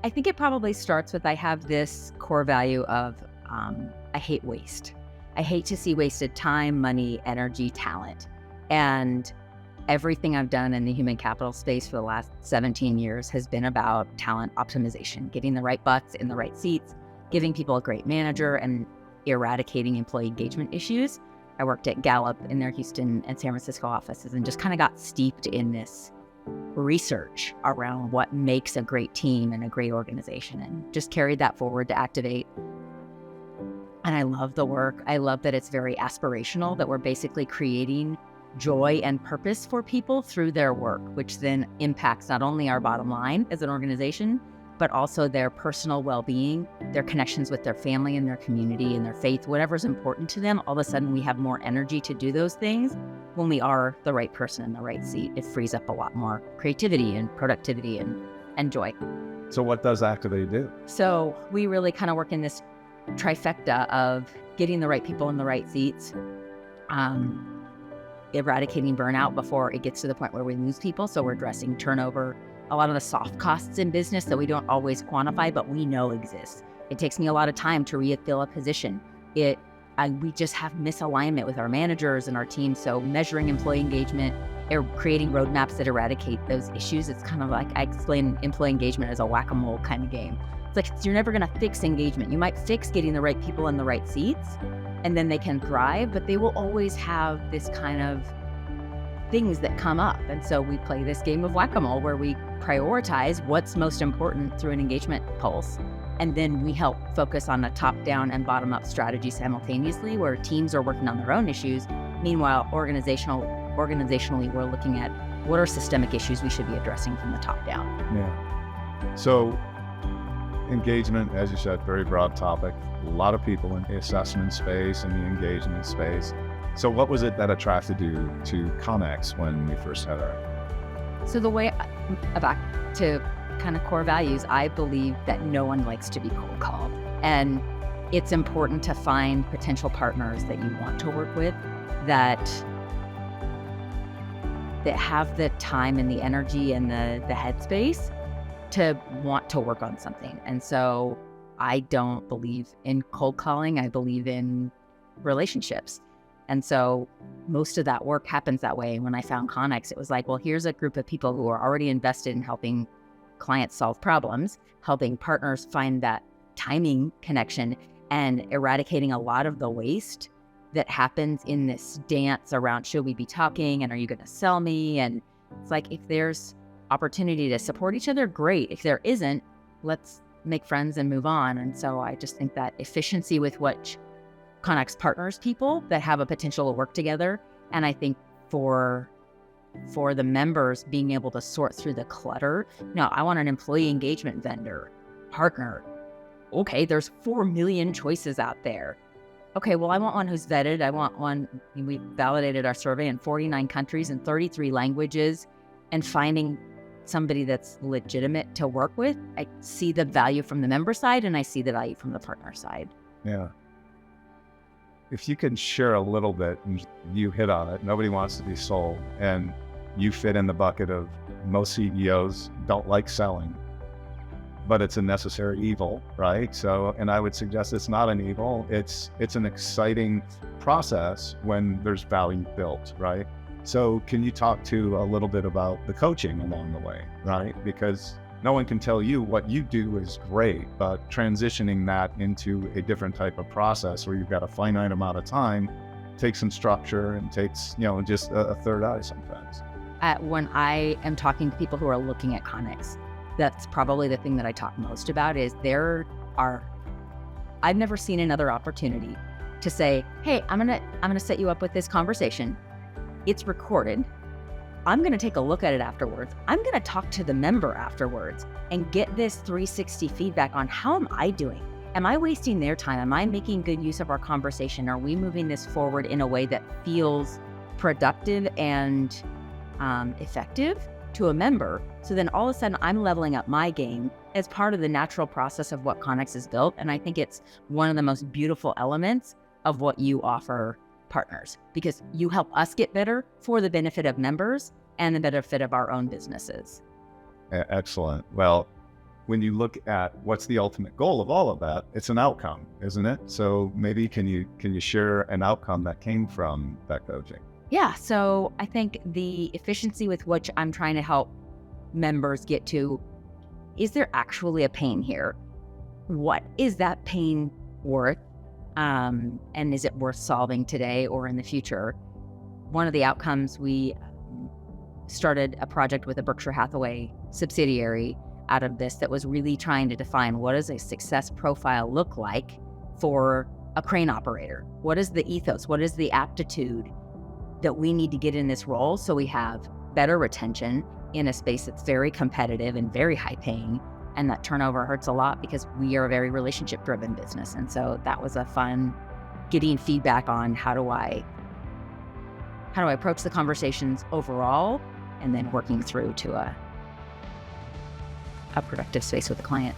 I think it probably starts with I have this core value of I hate waste. I hate to see wasted time, money, energy, talent. And everything I've done in the human capital space for the last 17 years has been about talent optimization, getting the right butts in the right seats, giving people a great manager, and eradicating employee engagement issues. I worked at Gallup in their Houston and San Francisco offices and just kind of got steeped in this research around what makes a great team and a great organization, and just carried that forward to Activate. And I love the work. I love that it's very aspirational, that we're basically creating joy and purpose for people through their work, which then impacts not only our bottom line as an organization, but also their personal well-being, their connections with their family and their community and their faith, whatever's important to them. All of a sudden we have more energy to do those things when we are the right person in the right seat. It frees up a lot more creativity and productivity and joy. So what does Activate do? So we really kind of work in this trifecta of getting the right people in the right seats, eradicating burnout before it gets to the point where we lose people. So we're addressing turnover, a lot of the soft costs in business that we don't always quantify, but we know exist. It takes me a lot of time to refill a position. We just have misalignment with our managers and our team. So measuring employee engagement, creating roadmaps that eradicate those issues. It's kind of like I explain employee engagement as a whack-a-mole kind of game. It's like you're never going to fix engagement. You might fix getting the right people in the right seats, and then they can thrive, but they will always have this kind of things that come up. And so we play this game of whack-a-mole where we prioritize what's most important through an engagement pulse. And then we help focus on a top-down and bottom-up strategy simultaneously, where teams are working on their own issues. Meanwhile, organizationally, we're looking at what are systemic issues we should be addressing from the top down. Yeah. So engagement, as you said, very broad topic. A lot of people in the assessment space and the engagement space. So what was it that attracted you to Connex when you first had it? So the way, back to kind of core values, I believe that no one likes to be cold called. And it's important to find potential partners that you want to work with that have the time and the energy and the headspace to want to work on something. And so I don't believe in cold calling. I believe in relationships. And so most of that work happens that way. When I found Connex, it was like, well, here's a group of people who are already invested in helping clients solve problems, helping partners find that timing connection, and eradicating a lot of the waste that happens in this dance around, should we be talking and are you going to sell me? And it's like, if there's opportunity to support each other, great. If there isn't, let's make friends and move on. And so I just think that efficiency with which Connex partners people that have a potential to work together. And I think for the members being able to sort through the clutter. No, I want an employee engagement vendor, partner. Okay, there's 4 million choices out there. Okay, well, I want one who's vetted. I want one, we validated our survey in 49 countries and 33 languages, and finding somebody that's legitimate to work with. I see the value from the member side and I see the value from the partner side. Yeah. If you can share a little bit, and you hit on it, nobody wants to be sold, and you fit in the bucket of most CEOs don't like selling, but it's a necessary evil, right? So, and I would suggest it's not an evil, it's an exciting process when there's value built, right? So can you talk to a little bit about the coaching along the way, right? Because no one can tell you what you do is great, but transitioning that into a different type of process where you've got a finite amount of time takes some structure and takes, just a third eye sometimes. When I am talking to people who are looking at Connex, that's probably the thing that I talk most about is I've never seen another opportunity to say, hey, I'm gonna set you up with this conversation. It's recorded. I'm going to take a look at it afterwards. I'm going to talk to the member afterwards and get this 360 feedback on how am I doing? Am I wasting their time? Am I making good use of our conversation? Are we moving this forward in a way that feels productive and effective to a member? So then all of a sudden I'm leveling up my game as part of the natural process of what Connex has built. And I think it's one of the most beautiful elements of what you offer partners, because you help us get better for the benefit of members and the benefit of our own businesses. Excellent. Well, when you look at what's the ultimate goal of all of that, it's an outcome, isn't it? So maybe can you share an outcome that came from that coaching? Yeah. So I think the efficiency with which I'm trying to help members get to, is there actually a pain here? What is that pain worth? And is it worth solving today or in the future? One of the outcomes, we started a project with a Berkshire Hathaway subsidiary out of this that was really trying to define, what does a success profile look like for a crane operator? What is the ethos? What is the aptitude that we need to get in this role so we have better retention in a space that's very competitive and very high paying, and that turnover hurts a lot because we are a very relationship driven business. And so that was a fun getting feedback on how do I approach the conversations overall, and then working through to a productive space with the client.